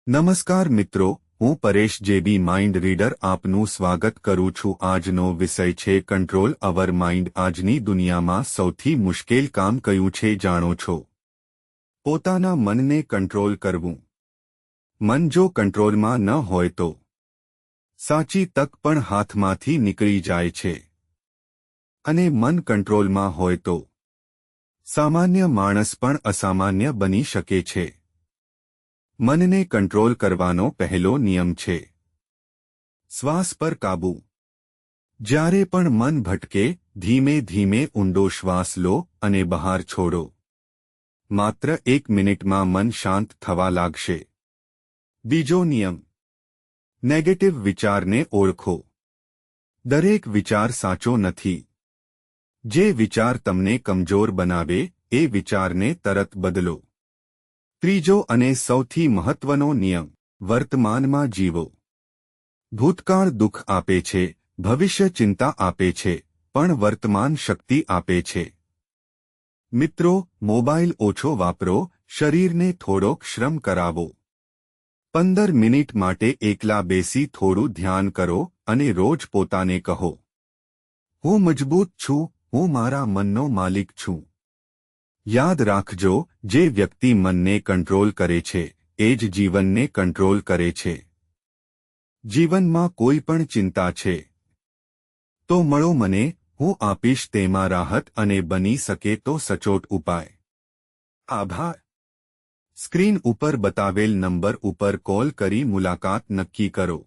નમસ્કાર મિત્રો, હું પરેશ જેબી માઇન્ડ રીડર આપનું સ્વાગત કરું છું. આજનો વિષય છે કંટ્રોલ અવર માઇન્ડ. આજની દુનિયામાં સૌથી મુશ્કેલ કામ કયું છે જાણો છો? પોતાના મનને કંટ્રોલ કરવું. મન જો કંટ્રોલમાં ન હોય તો સાચી તક પણ હાથમાંથી નીકળી જાય છે. અને મન કંટ્રોલમાં હોય તો સામાન્ય માણસ પણ અસામાન્ય બની શકે છે. મનને કંટ્રોલ કરવાનો પહેલો નિયમ છે શ્વાસ પર કાબૂ. જ્યારે પણ મન ભટકે, ધીમે ધીમે ઊંડો શ્વાસ લો અને બહાર છોડો. માત્ર 1 મિનિટમાં મન શાંત થવા લાગશે. બીજો નિયમ, નેગેટિવ વિચારને ઓળખો. દરેક વિચાર સાચો નથી. જે વિચાર તમને કમજોર બનાવે એ વિચારને તરત બદલો. ત્રીજો અને સૌથી મહત્વનો નિયમ, વર્તમાનમાં જીવો. ભૂતકાળ દુઃખ આપે છે, ભવિષ્ય ચિંતા આપે છે, પણ વર્તમાન શક્તિ આપે છે. મિત્રો, મોબાઈલ ઓછો વાપરો, શરીરને થોડોક શ્રમ કરાવો. 15 મિનિટ માટે એકલા બેસી થોડું ધ્યાન કરો અને રોજ પોતાને કહો, હું મજબૂત છું, હું મારા મનનો માલિક છું. યાદ રાખજો, જે વ્યક્તિ મનને કંટ્રોલ કરે છે એ જ જીવનને કંટ્રોલ કરે છે. જીવનમાં કોઈ પણ ચિંતા છે તો મળો મને, હું આપીશ તેમાં રાહત અને બની શકે તો સચોટ ઉપાય. આભાર. સ્ક્રીન ઉપર બતાવેલ નંબર ઉપર કોલ કરી મુલાકાત નક્કી કરો.